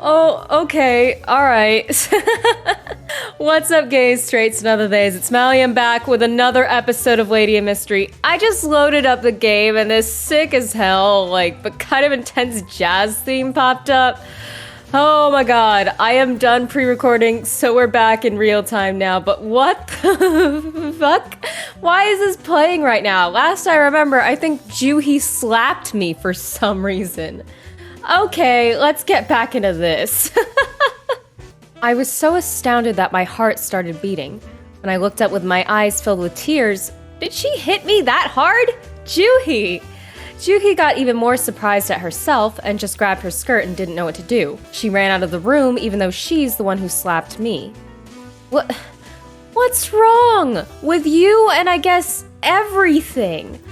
Oh, okay, alright. What's up, gays, straights, and other theys? It's Mally. I'm back with another episode of Lady in Mystery. I just loaded up the game and this sick as hell, but kind of intense jazz theme popped up. Oh my god, I am done pre-recording, so we're back in real time now, but what the fuck? Why is this playing right now? Last I remember, I think Juhi slapped me for some reason. Okay, let's get back into this. I was so astounded that my heart started beating. When I looked up with my eyes filled with tears, did she hit me that hard? Juhi! Juhi got even more surprised at herself and just grabbed her skirt and didn't know what to do. She ran out of the room even though she's the one who slapped me. What's wrong with you and I guess everything?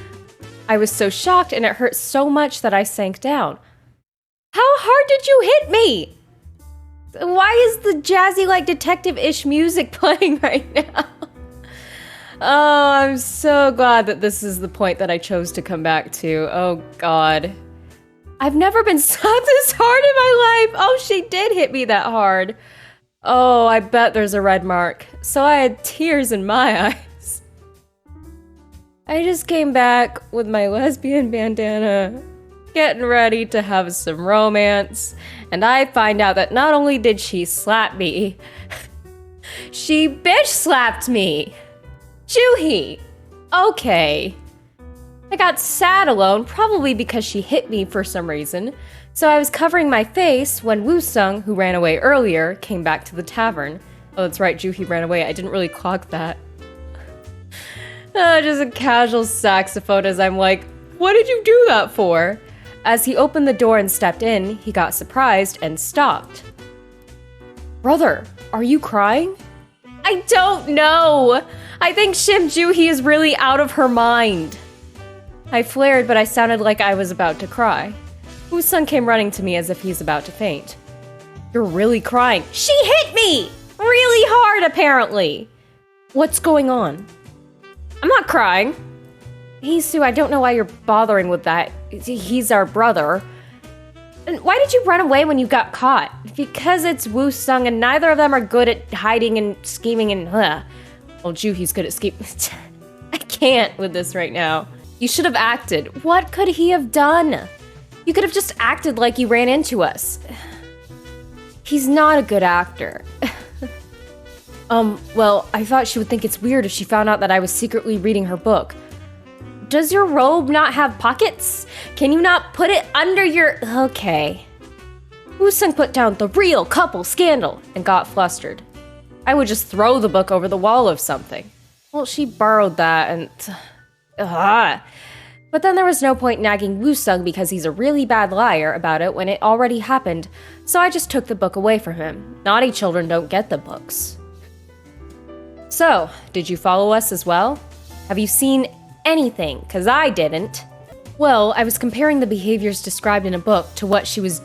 I was so shocked and it hurt so much that I sank down. How hard did you hit me? Why is the jazzy detective-ish music playing right now? Oh, I'm so glad that this is the point that I chose to come back to. Oh, God. I've never been slapped this hard in my life. Oh, she did hit me that hard. Oh, I bet there's a red mark. So I had tears in my eyes. I just came back with my lesbian bandana, getting ready to have some romance, and I find out that not only did she slap me, she bitch slapped me. Juhi! Okay. I got sad alone, probably because she hit me for some reason, so I was covering my face when Woo-sung, who ran away earlier, came back to the tavern. Oh, that's right, Juhi ran away. I didn't really clock that. Just a casual saxophone as I'm like, what did you do that for? As he opened the door and stepped in, he got surprised and stopped. Brother, are you crying? I don't know! I think Shim Juhi is really out of her mind. I flared, but I sounded like I was about to cry. Woo-sung came running to me as if he's about to faint. You're really crying. She hit me! Really hard, apparently! What's going on? I'm not crying. Hisu, I don't know why you're bothering with that. He's our brother. And why did you run away when you got caught? Because it's Woo-sung and neither of them are good at hiding and scheming and Well, Juhi's good at scheming. I can't with this right now. You should have acted. What could he have done? You could have just acted like you ran into us. He's not a good actor. Well, I thought she would think it's weird if she found out that I was secretly reading her book. Does your robe not have pockets? Can you not put it under your... Okay. Woo-sung put down the real couple scandal and got flustered. I would just throw the book over the wall of something. Well, she borrowed that and... But then there was no point nagging Woo-sung because he's a really bad liar about it when it already happened, so I just took the book away from him. Naughty children don't get the books. So, did you follow us as well? Have you seen anything? 'Cause I didn't. Well, I was comparing the behaviors described in a book to what she was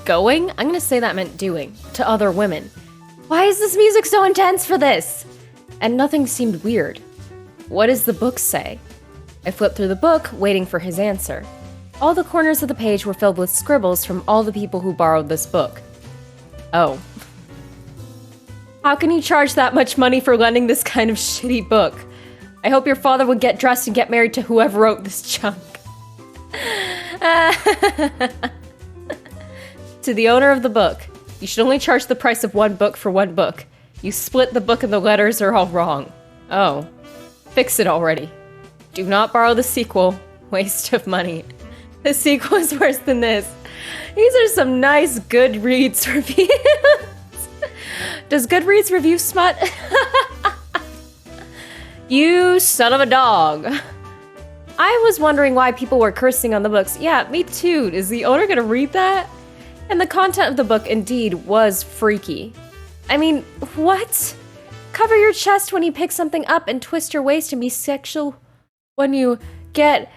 going? I'm gonna say that meant doing. To other women. Why is this music so intense for this? And nothing seemed weird. What does the book say? I flipped through the book, waiting for his answer. All the corners of the page were filled with scribbles from all the people who borrowed this book. Oh. How can you charge that much money for lending this kind of shitty book? I hope your father would get dressed and get married to whoever wrote this junk. To the owner of the book, you should only charge the price of one book for one book. You split the book and the letters are all wrong. Oh. Fix it already. Do not borrow the sequel. Waste of money. The sequel is worse than this. These are some nice Goodreads reviews. Does Goodreads review smut? You son of a dog. I was wondering why people were cursing on the books. Yeah, me too. Is the owner gonna read that? And the content of the book indeed was freaky. I mean, what? Cover your chest when you pick something up and twist your waist and be sexual when you get...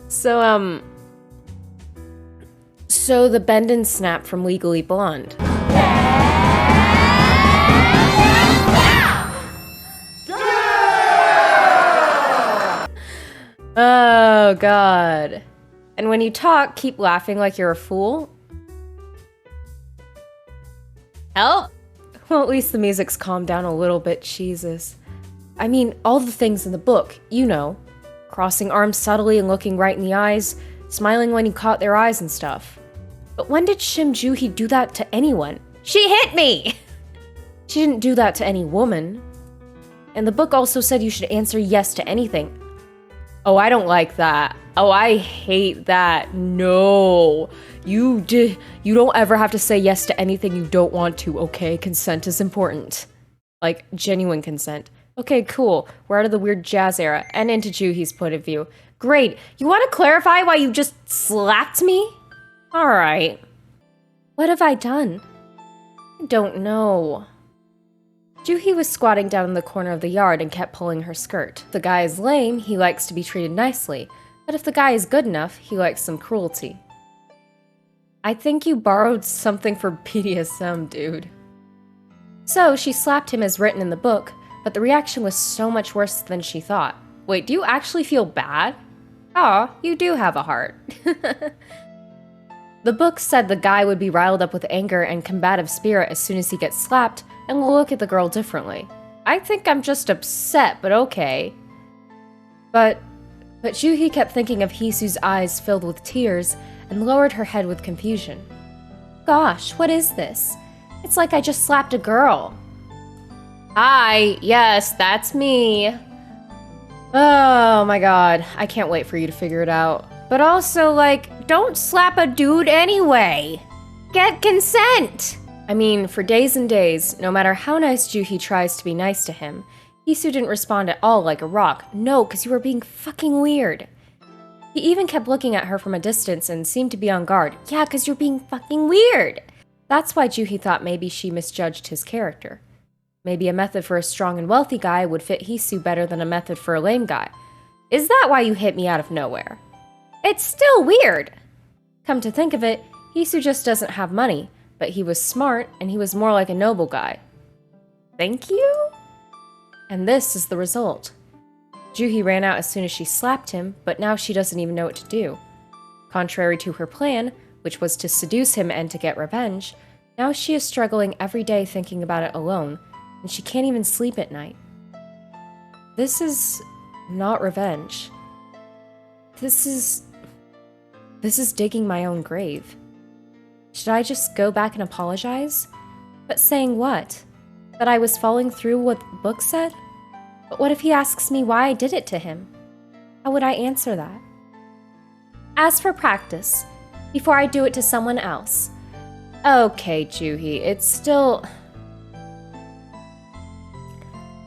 So the bend and snap from Legally Blonde. Oh, God. And when you talk, keep laughing like you're a fool. Help! Well, at least the music's calmed down a little bit, Jesus. I mean, all the things in the book, you know. Crossing arms subtly and looking right in the eyes, smiling when you caught their eyes and stuff. But when did Shim Juhi do that to anyone? She hit me! She didn't do that to any woman. And the book also said you should answer yes to anything. Oh, I don't like that. Oh, I hate that. No. You don't ever have to say yes to anything you don't want to, okay? Consent is important. Like, genuine consent. Okay, cool. We're out of the weird jazz era and into Juhi's point of view. Great. You want to clarify why you just slapped me? Alright. What have I done? I don't know. Juhi was squatting down in the corner of the yard and kept pulling her skirt. If the guy is lame, he likes to be treated nicely. But if the guy is good enough, he likes some cruelty. I think you borrowed something from BDSM, dude. So she slapped him as written in the book, but the reaction was so much worse than she thought. Wait, do you actually feel bad? Aw, you do have a heart. The book said the guy would be riled up with anger and combative spirit as soon as he gets slapped, and will look at the girl differently. I think I'm just upset, but okay. But Juhi kept thinking of Hisu's eyes filled with tears and lowered her head with confusion. Gosh, what is this? It's like I just slapped a girl. Hi, yes, that's me. Oh my god, I can't wait for you to figure it out. But also, like, don't slap a dude anyway. Get consent! I mean, for days and days, no matter how nice Juhi tries to be nice to him, Hisu didn't respond at all like a rock. No, because you were being fucking weird. He even kept looking at her from a distance and seemed to be on guard. Yeah, because you're being fucking weird. That's why Juhi thought maybe she misjudged his character. Maybe a method for a strong and wealthy guy would fit Hisu better than a method for a lame guy. Is that why you hit me out of nowhere? It's still weird. Come to think of it, Hisu just doesn't have money, but he was smart and he was more like a noble guy. Thank you? And this is the result. Juhi ran out as soon as she slapped him, but now she doesn't even know what to do. Contrary to her plan, which was to seduce him and to get revenge, now she is struggling every day thinking about it alone, and she can't even sleep at night. This is not revenge. This is digging my own grave. Should I just go back and apologize? But saying what? That I was following through what the book said? But what if he asks me why I did it to him? How would I answer that? As for practice, before I do it to someone else. Okay, Juhi, it's still...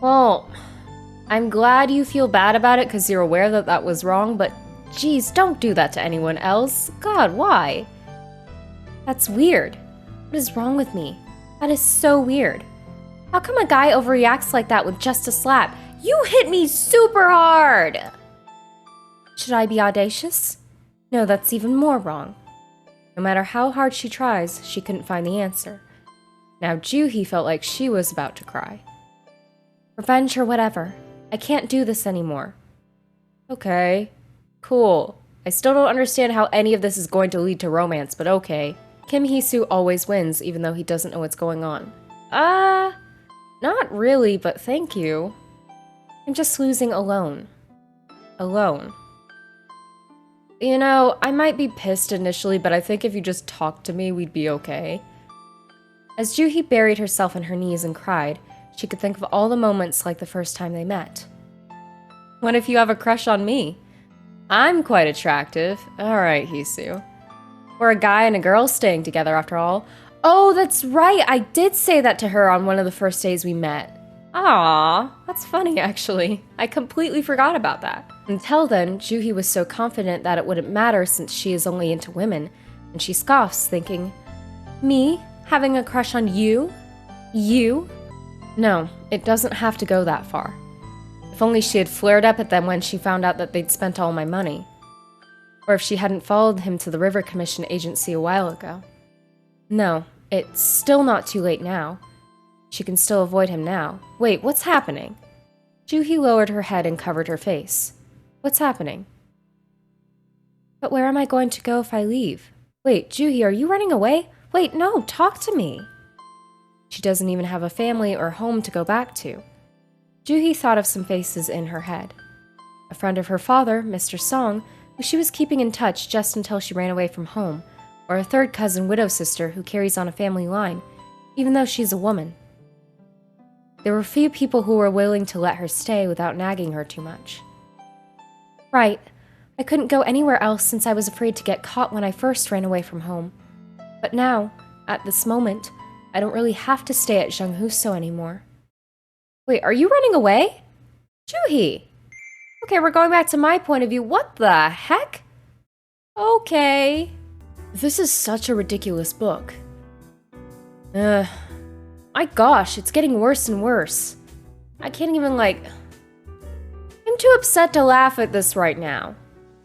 Well, I'm glad you feel bad about it because you're aware that that was wrong, but geez, don't do that to anyone else. God, why? That's weird. What is wrong with me? That is so weird. How come a guy overreacts like that with just a slap? You hit me super hard! Should I be audacious? No, that's even more wrong. No matter how hard she tries, she couldn't find the answer. Now Juhi felt like she was about to cry. Revenge or whatever. I can't do this anymore. Okay. Cool. I still don't understand how any of this is going to lead to romance, but okay. Kim Hisu always wins, even though he doesn't know what's going on. Not really, but thank you. I'm just losing alone. Alone. You know, I might be pissed initially, but I think if you just talked to me, we'd be okay. As Juhi buried herself in her knees and cried, she could think of all the moments like the first time they met. What if you have a crush on me? I'm quite attractive. Alright, Hisu. We're a guy and a girl staying together after all. Oh, that's right, I did say that to her on one of the first days we met. Aww, that's funny actually. I completely forgot about that. Until then, Juhi was so confident that it wouldn't matter since she is only into women, and she scoffs, thinking, me? Having a crush on you? You? No, it doesn't have to go that far. If only she had flared up at them when she found out that they'd spent all my money. Or if she hadn't followed him to the River Commission agency a while ago. No, it's still not too late now. She can still avoid him now. Wait, what's happening? Juhi lowered her head and covered her face. What's happening? But where am I going to go if I leave? Wait, Juhi, are you running away? Wait, no, talk to me. She doesn't even have a family or home to go back to. Juhi thought of some faces in her head. A friend of her father, Mr. Song, who she was keeping in touch just until she ran away from home, or a third cousin widow sister who carries on a family line, even though she's a woman. There were few people who were willing to let her stay without nagging her too much. Right, I couldn't go anywhere else since I was afraid to get caught when I first ran away from home. But now, at this moment, I don't really have to stay at Zhenghuso anymore. Wait, are you running away? Juhi! Okay, we're going back to my point of view. What the heck? Okay. This is such a ridiculous book. My gosh, it's getting worse and worse. I can't even, I'm too upset to laugh at this right now.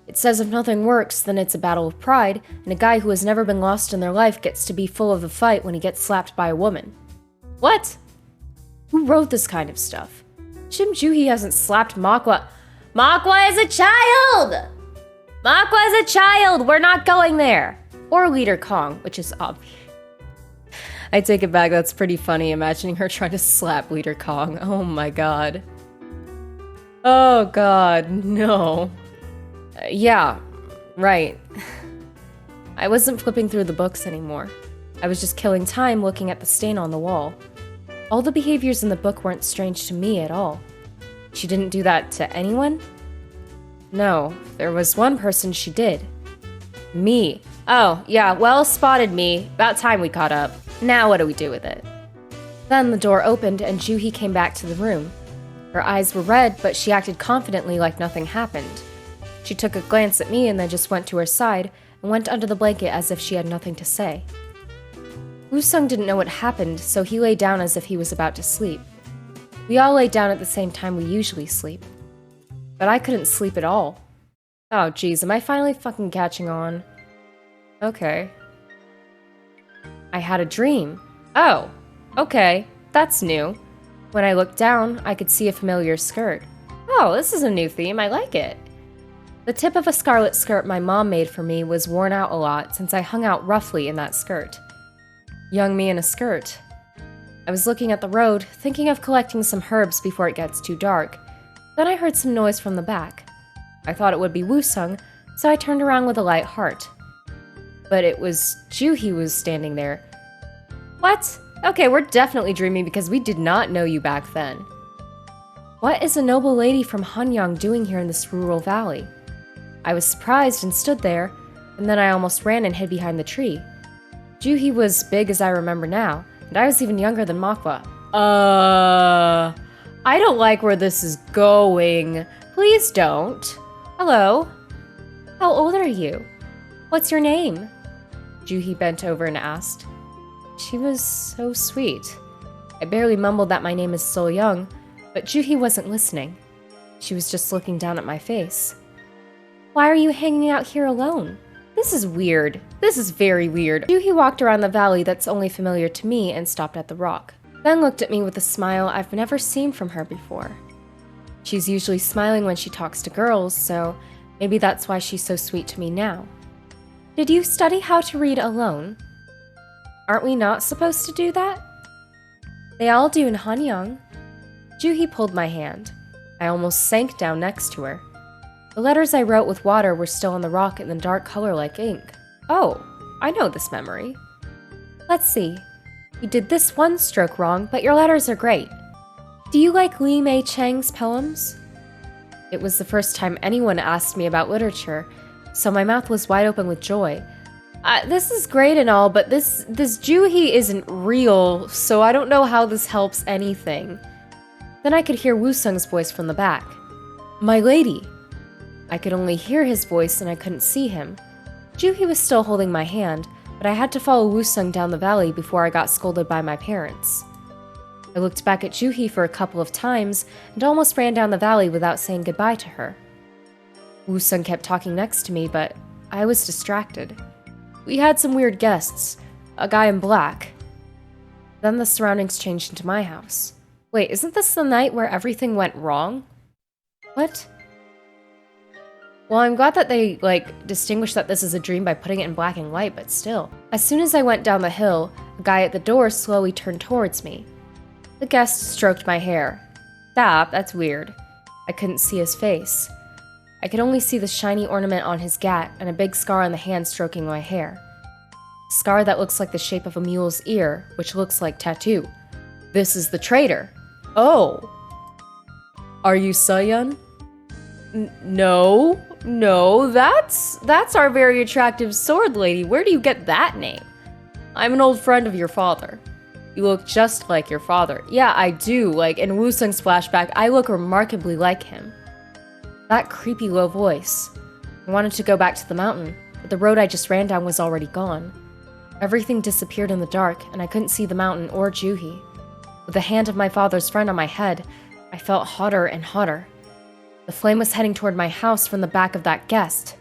It says if nothing works, then it's a battle of pride, and a guy who has never been lost in their life gets to be full of the fight when he gets slapped by a woman. What? Who wrote this kind of stuff? Shim Juhi hasn't slapped Makwa. Makwa is a child! Makwa is a child! We're not going there! Or Leader Kong, which is obvious. I take it back, that's pretty funny, imagining her trying to slap Leader Kong. Oh my god. Oh god, no. Yeah, right. I wasn't flipping through the books anymore. I was just killing time looking at the stain on the wall. All the behaviors in the book weren't strange to me at all. She didn't do that to anyone? No, there was one person she did. Me. Oh, yeah, well spotted, me. About time we caught up. Now what do we do with it? Then the door opened and Juhi came back to the room. Her eyes were red, but she acted confidently like nothing happened. She took a glance at me and then just went to her side and went under the blanket as if she had nothing to say. Woo-sung didn't know what happened, so he lay down as if he was about to sleep. We all lay down at the same time we usually sleep. But I couldn't sleep at all. Oh geez, am I finally fucking catching on? Okay. I had a dream. Oh, okay, that's new. When I looked down, I could see a familiar skirt. Oh, this is a new theme, I like it. The tip of a scarlet skirt my mom made for me was worn out a lot since I hung out roughly in that skirt. Young me in a skirt. I was looking at the road, thinking of collecting some herbs before it gets too dark. Then I heard some noise from the back. I thought it would be Woo-sung, so I turned around with a light heart. But it was Juhi who was standing there. What? Okay, we're definitely dreaming because we did not know you back then. What is a noble lady from Hanyang doing here in this rural valley? I was surprised and stood there, and then I almost ran and hid behind the tree. Juhi was big as I remember now, and I was even younger than Makwa. I don't like where this is going. Please don't. Hello. How old are you? What's your name? Juhi bent over and asked. She was so sweet. I barely mumbled that my name is So Young, but Juhi wasn't listening. She was just looking down at my face. Why are you hanging out here alone? This is weird. This is very weird. Juhi walked around the valley that's only familiar to me and stopped at the rock. Then looked at me with a smile I've never seen from her before. She's usually smiling when she talks to girls, so maybe that's why she's so sweet to me now. Did you study how to read alone? Aren't we not supposed to do that? They all do in Hanyang. Juhi pulled my hand. I almost sank down next to her. The letters I wrote with water were still on the rock in the dark color like ink. Oh, I know this memory. Let's see. You did this one stroke wrong, but your letters are great. Do you like Li Mei Chang's poems? It was the first time anyone asked me about literature, so my mouth was wide open with joy. This is great and all, but this Juhi isn't real, so I don't know how this helps anything. Then I could hear Woo-sung's voice from the back. My lady. I could only hear his voice and I couldn't see him. Juhi was still holding my hand, but I had to follow Woo-sung down the valley before I got scolded by my parents. I looked back at Juhi for a couple of times and almost ran down the valley without saying goodbye to her. Woo-sung kept talking next to me, but I was distracted. We had some weird guests, a guy in black. Then the surroundings changed into my house. Wait, isn't this the night where everything went wrong? What? Well, I'm glad that they, distinguished that this is a dream by putting it in black and white, but still. As soon as I went down the hill, a guy at the door slowly turned towards me. The guest stroked my hair. Stop, that's weird. I couldn't see his face. I could only see the shiny ornament on his gat and a big scar on the hand stroking my hair. A scar that looks like the shape of a mule's ear, which looks like tattoo. This is the traitor. Oh. Are you Seyun? No, that's our very attractive sword lady. Where do you get that name? I'm an old friend of your father. You look just like your father. Yeah, I do. Like, in Woo-sung's flashback, I look remarkably like him. That creepy low voice. I wanted to go back to the mountain, but the road I just ran down was already gone. Everything disappeared in the dark, and I couldn't see the mountain or Juhi. With the hand of my father's friend on my head, I felt hotter and hotter. The flame was heading toward my house from the back of that guest.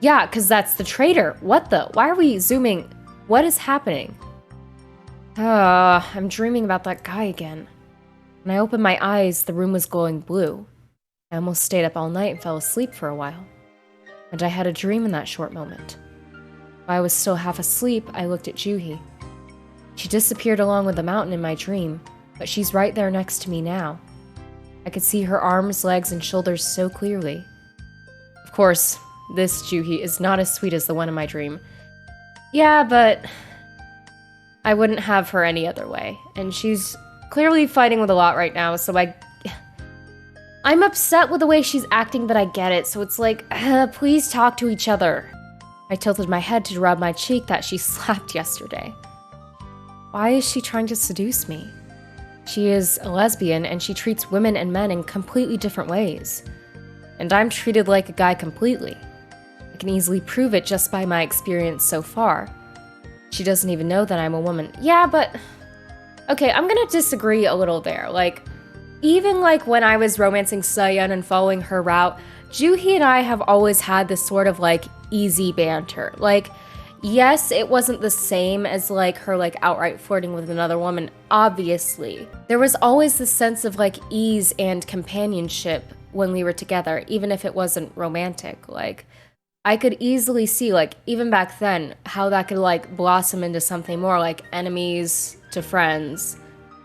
Yeah, 'cause that's the traitor. What the? Why are we zooming? What is happening? I'm dreaming about that guy again. When I opened my eyes, the room was glowing blue. I almost stayed up all night and fell asleep for a while. And I had a dream in that short moment. While I was still half asleep, I looked at Juhi. She disappeared along with the mountain in my dream, but she's right there next to me now. I could see her arms, legs, and shoulders so clearly. Of course, this Juhi is not as sweet as the one in my dream. Yeah, but I wouldn't have her any other way. And she's clearly fighting with a lot right now, so I'm upset with the way she's acting, but I get it. So it's like, please talk to each other. I tilted my head to rub my cheek that she slapped yesterday. Why is she trying to seduce me? She is a lesbian, and she treats women and men in completely different ways. And I'm treated like a guy completely. I can easily prove it just by my experience so far. She doesn't even know that I'm a woman. Yeah, but... Okay, I'm gonna disagree a little there. Even when I was romancing Seyun and following her route, Juhi and I have always had this sort of, easy banter. Yes, it wasn't the same as, her, outright flirting with another woman, obviously. There was always this sense of, ease and companionship when we were together, even if it wasn't romantic. I could easily see, even back then, how that could, blossom into something more, enemies to friends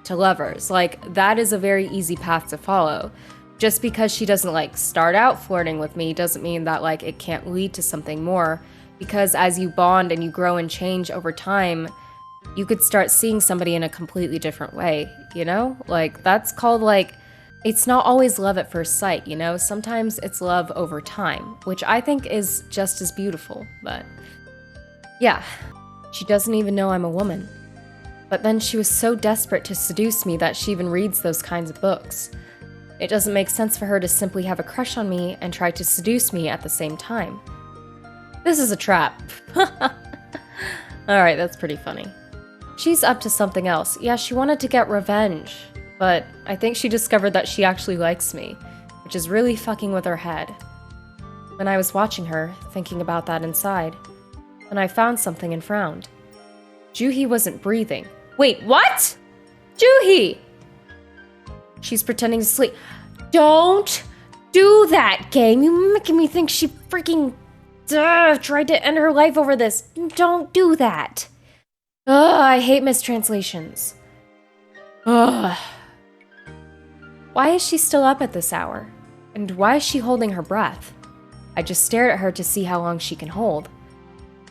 to lovers. That is a very easy path to follow. Just because she doesn't, start out flirting with me doesn't mean that, it can't lead to something more. Because as you bond and you grow and change over time, you could start seeing somebody in a completely different way, you know? That's called, it's not always love at first sight, you know? Sometimes it's love over time, which I think is just as beautiful, but... Yeah, she doesn't even know I'm a woman. But then she was so desperate to seduce me that she even reads those kinds of books. It doesn't make sense for her to simply have a crush on me and try to seduce me at the same time. This is a trap. Alright, that's pretty funny. She's up to something else. Yeah, she wanted to get revenge. But I think she discovered that she actually likes me, which is really fucking with her head. When I was watching her, thinking about that inside, then I found something and frowned. Juhi wasn't breathing. Wait, what? Juhi! She's pretending to sleep. Don't do that, game. You're making me think she freaking... tried to end her life over this. Don't do that. I hate mistranslations. Why is she still up at this hour? And why is she holding her breath? I just stared at her to see how long she can hold.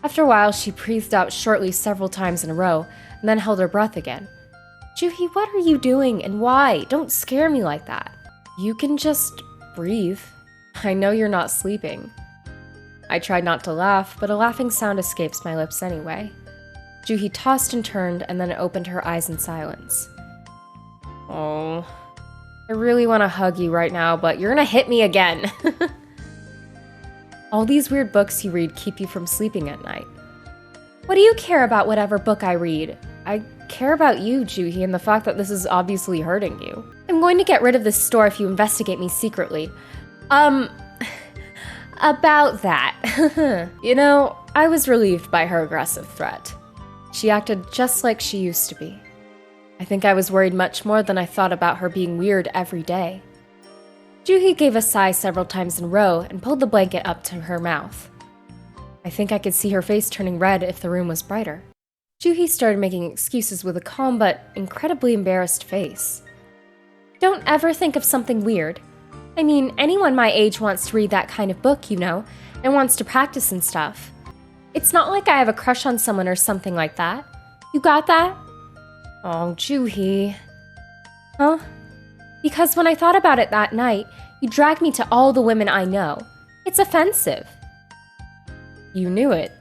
After a while, she breathed out shortly several times in a row, and then held her breath again. Juhi, what are you doing, and why? Don't scare me like that. You can just breathe. I know you're not sleeping. I tried not to laugh, but a laughing sound escapes my lips anyway. Juhi tossed and turned, and then opened her eyes in silence. Oh, I really want to hug you right now, but you're gonna hit me again. All these weird books you read keep you from sleeping at night. What do you care about whatever book I read? I care about you, Juhi, and the fact that this is obviously hurting you. I'm going to get rid of this store if you investigate me secretly. About that. You know, I was relieved by her aggressive threat. She acted just like she used to be. I think I was worried much more than I thought about her being weird every day. Juhi gave a sigh several times in a row and pulled the blanket up to her mouth. I think I could see her face turning red if the room was brighter. Juhi started making excuses with a calm but incredibly embarrassed face. Don't ever think of something weird. I mean, anyone my age wants to read that kind of book, you know, and wants to practice and stuff. It's not like I have a crush on someone or something like that. You got that? Oh, Juhi. Huh? Because when I thought about it that night, you dragged me to all the women I know. It's offensive. You knew it.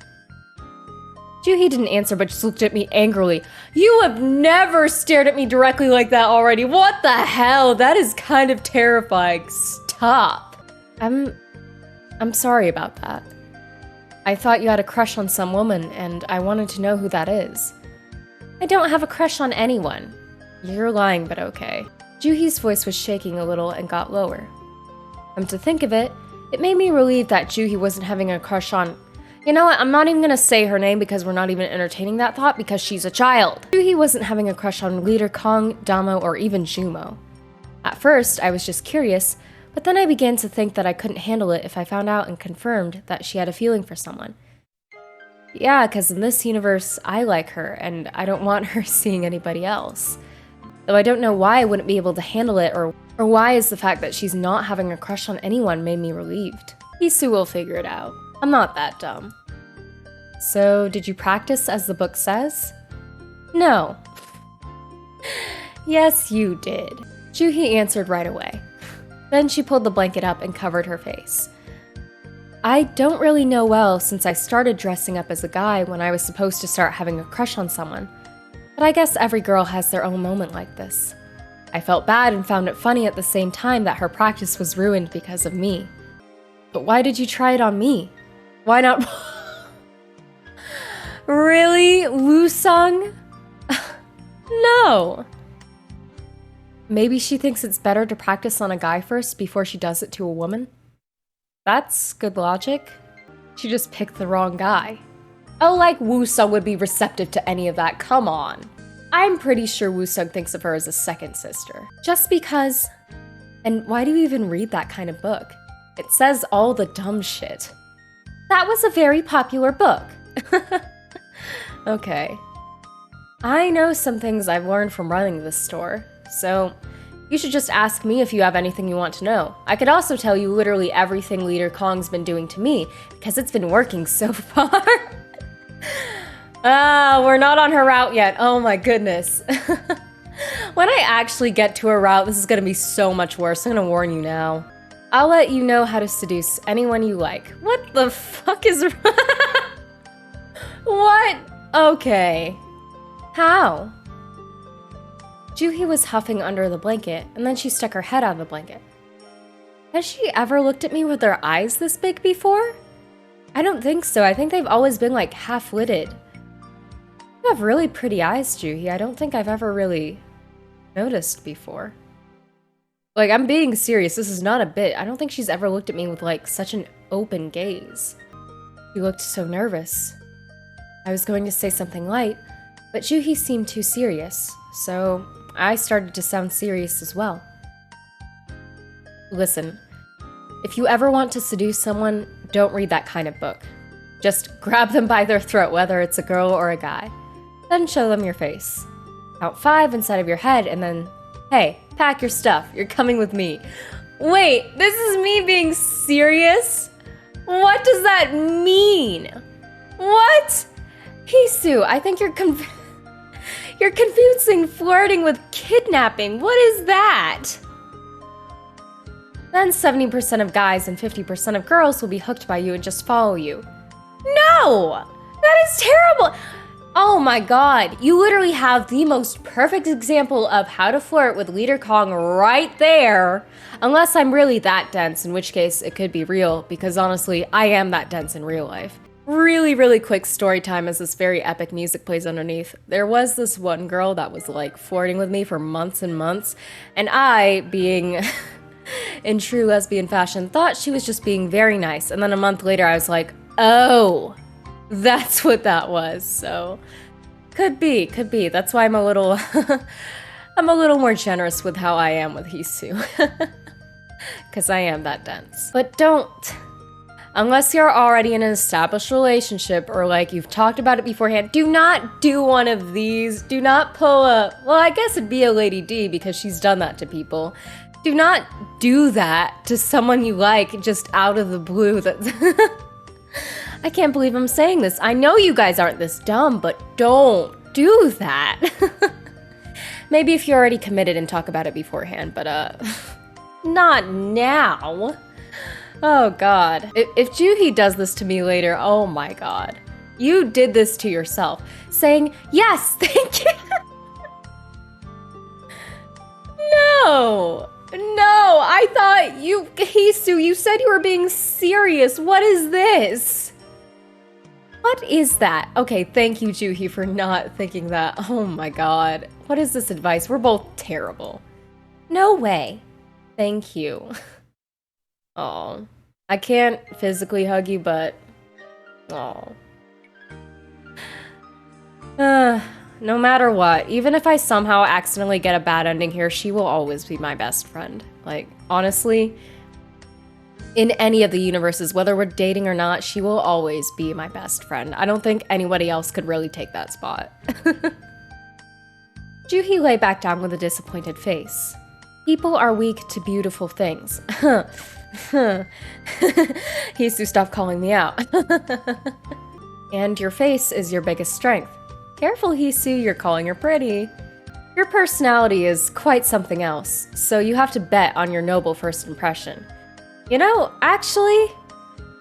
Juhi didn't answer but just looked at me angrily. You have never stared at me directly like that already. What the hell? That is kind of terrifying. Stop. I'm sorry about that. I thought you had a crush on some woman, and I wanted to know who that is. I don't have a crush on anyone. You're lying, but okay. Juhi's voice was shaking a little and got lower. Come to think of it, it made me relieved that Juhi wasn't having a crush on... You know what, I'm not even gonna say her name because we're not even entertaining that thought because she's a child. Juhi wasn't having a crush on leader Kong, Damo, or even Jumo. At first, I was just curious, but then I began to think that I couldn't handle it if I found out and confirmed that she had a feeling for someone. Yeah, because in this universe, I like her, and I don't want her seeing anybody else. Though I don't know why I wouldn't be able to handle it, or why is the fact that she's not having a crush on anyone made me relieved. Isu will figure it out. I'm not that dumb. So, did you practice as the book says? No. Yes, you did. Juhi answered right away. Then she pulled the blanket up and covered her face. I don't really know well since I started dressing up as a guy when I was supposed to start having a crush on someone. But I guess every girl has their own moment like this. I felt bad and found it funny at the same time that her practice was ruined because of me. But why did you try it on me? Why not? Really, Woo-sung? No. Maybe she thinks it's better to practice on a guy first before she does it to a woman? That's good logic. She just picked the wrong guy. Oh, like Woo-sung would be receptive to any of that, come on. I'm pretty sure Woo-sung thinks of her as a second sister. Just because... And why do you even read that kind of book? It says all the dumb shit. That was a very popular book. Okay. I know some things I've learned from running this store, so you should just ask me if you have anything you want to know. I could also tell you literally everything Leader Kong's been doing to me, because it's been working so far. We're not on her route yet. Oh my goodness. When I actually get to her route, this is gonna be so much worse. I'm gonna warn you now. I'll let you know how to seduce anyone you like. What the fuck is... What? Okay. How? Juhi was huffing under the blanket, and then she stuck her head out of the blanket. Has she ever looked at me with her eyes this big before? I don't think so. I think they've always been like half-lidded. You have really pretty eyes, Juhi. I don't think I've ever really noticed before. Like, I'm being serious. This is not a bit. I don't think she's ever looked at me with like such an open gaze. She looked so nervous. I was going to say something light, but Juhi seemed too serious, so I started to sound serious as well. Listen, if you ever want to seduce someone, don't read that kind of book. Just grab them by their throat, whether it's a girl or a guy. Then show them your face. Count 5 inside of your head, and then, hey, pack your stuff, you're coming with me. Wait, this is me being serious? What does that mean? What? Hisu, I think you're confusing flirting with kidnapping. What is that? Then 70% of guys and 50% of girls will be hooked by you and just follow you. No! That is terrible! Oh my god, you literally have the most perfect example of how to flirt with Leader Kong right there. Unless I'm really that dense, in which case it could be real, because honestly, I am that dense in real life. Really quick story time as this very epic music plays underneath. There was this one girl that was like flirting with me for months and months, and I, being in true lesbian fashion, thought she was just being very nice. And then a month later I was like, oh, that's what that was. So could be. That's why I'm a little I'm a little more generous with how I am with Hisu. Because I am that dense. But don't. Unless you're already in an established relationship or like you've talked about it beforehand, do not do one of these. Do not pull a, well, I guess it'd be a Lady D because she's done that to people. Do not do that to someone you like just out of the blue. I can't believe I'm saying this. I know you guys aren't this dumb, but don't do that. Maybe if you're already committed and talk about it beforehand, but not now. Oh god. If Juhi does this to me later, oh my god. You did this to yourself. Saying, yes, thank you. No, I thought Hisu, you said you were being serious. What is this? What is that? Okay, thank you, Juhi, for not thinking that. Oh my god. What is this advice? We're both terrible. No way. Thank you. Oh, I can't physically hug you, but oh. No matter what, even if I somehow accidentally get a bad ending here, she will always be my best friend. Like, honestly, in any of the universes, whether we're dating or not, she will always be my best friend. I don't think anybody else could really take that spot. Juhi lay back down with a disappointed face. People are weak to beautiful things. Hisu, stop calling me out. And your face is your biggest strength. Careful, Hisu, you're calling her pretty. Your personality is quite something else, so you have to bet on your noble first impression. You know, actually,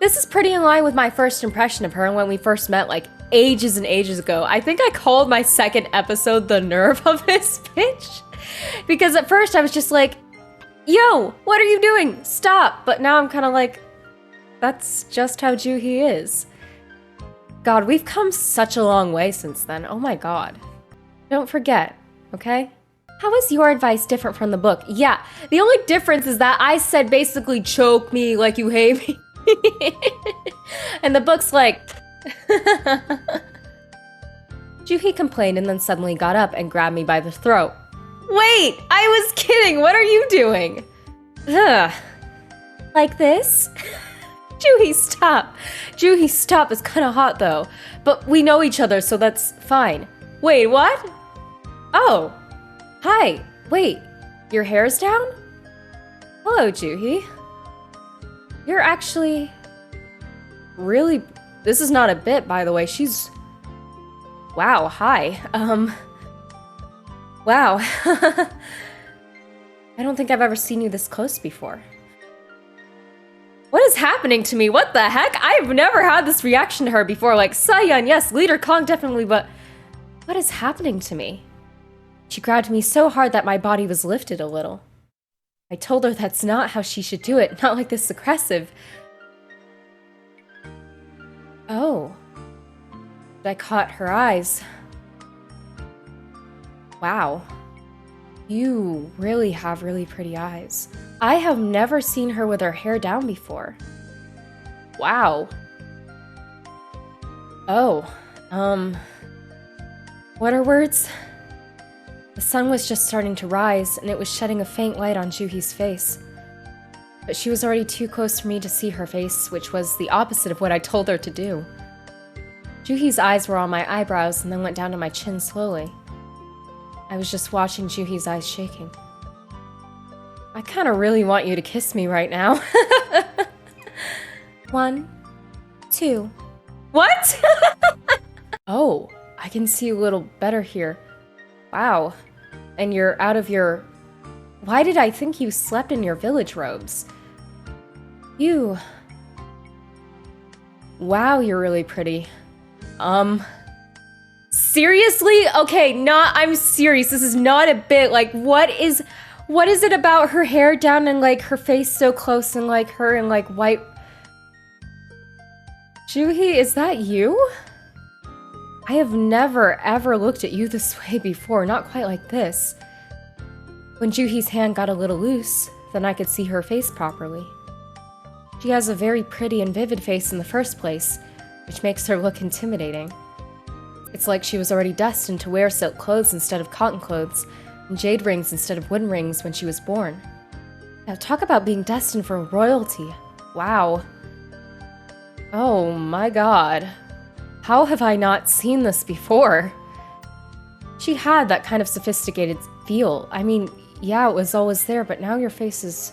this is pretty in line with my first impression of her when we first met, like, ages and ages ago. I think I called my second episode The Nerve of This Bitch. Because at first I was just like, yo, what are you doing? Stop. But now I'm kind of like, that's just how Juhi is. God, we've come such a long way since then. Oh my god. Don't forget, okay? How is your advice different from the book? Yeah, the only difference is that I said basically choke me like you hate me. And the book's like... Juhi complained and then suddenly got up and grabbed me by the throat. Wait, I was kidding. What are you doing? Ugh. Like this? Juhi, stop. Juhi, stop. It's kind of hot though. But we know each other, so that's fine. Wait, what? Oh. Hi. Wait, your hair's down? Hello, Juhi. You're actually really... This is not a bit, by the way. She's... Wow, hi. Wow. I don't think I've ever seen you this close before. What is happening to me? What the heck? I've never had this reaction to her before. Like, Sayan, yes, leader Kong, definitely, but what is happening to me? She grabbed me so hard that my body was lifted a little. I told her that's not how she should do it, not like this aggressive. Oh. I caught her eyes. Wow. You really have really pretty eyes. I have never seen her with her hair down before. Wow. Oh, what are words? The sun was just starting to rise, and it was shedding a faint light on Juhi's face. But she was already too close for me to see her face, which was the opposite of what I told her to do. Juhi's eyes were on my eyebrows and then went down to my chin slowly. I was just watching Juhi's eyes shaking. I kinda really want you to kiss me right now. 1, 2. What? Oh, I can see a little better here. Wow. And you're out of your... Why did I think you slept in your village robes? You... Wow, you're really pretty. Seriously? Okay, I'm serious. This is not a bit. Like, what is it about her hair down and, like, her face so close and, like, her in, like, white... Juhi, is that you? I have never, ever looked at you this way before, not quite like this. When Juhi's hand got a little loose, then I could see her face properly. She has a very pretty and vivid face in the first place, which makes her look intimidating. It's like she was already destined to wear silk clothes instead of cotton clothes, and jade rings instead of wooden rings when she was born. Now talk about being destined for royalty. Wow. Oh my god. How have I not seen this before? She had that kind of sophisticated feel. I mean, yeah, it was always there, but now your face is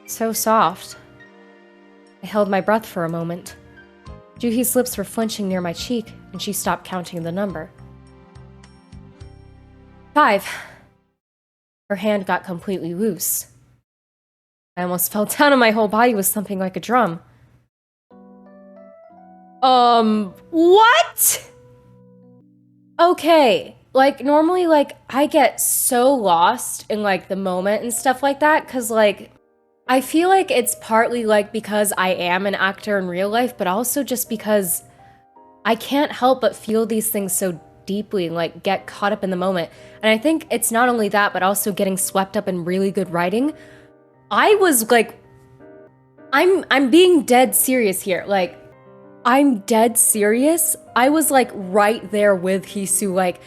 so soft. I held my breath for a moment. Juhi's lips were flinching near my cheek, and she stopped counting the number. 5. Her hand got completely loose. I almost fell down and my whole body was thumping like a drum. What? Okay. Like, normally, like, I get so lost in, like, the moment and stuff like that, because, like, I feel like it's partly, like, because I am an actor in real life, but also just because I can't help but feel these things so deeply and, like, get caught up in the moment. And I think it's not only that, but also getting swept up in really good writing. I was, like, I'm being dead serious here, like, I'm dead serious. I was, like, right there with Hisu, like,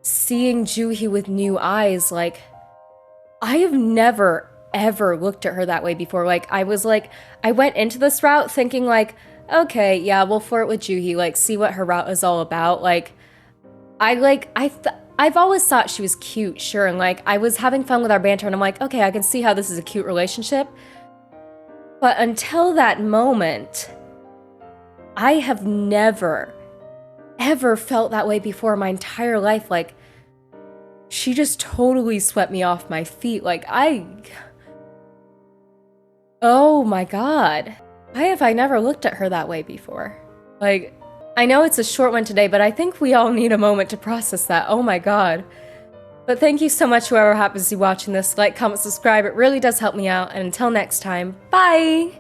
seeing Juhi with new eyes. Like, I have never, ever looked at her that way before. Like, I was, like, I went into this route thinking, like, okay, yeah, we'll flirt with Juhi, like, see what her route is all about. Like, I've always thought she was cute, sure, and, like, I was having fun with our banter, and I'm like, okay, I can see how this is a cute relationship. But until that moment, I have never, ever felt that way before in my entire life. Like, she just totally swept me off my feet. Like, oh my god. Why have I never looked at her that way before? Like, I know it's a short one today, but I think we all need a moment to process that. Oh my god. But thank you so much, whoever happens to be watching this. Like, comment, subscribe. It really does help me out. And until next time, bye!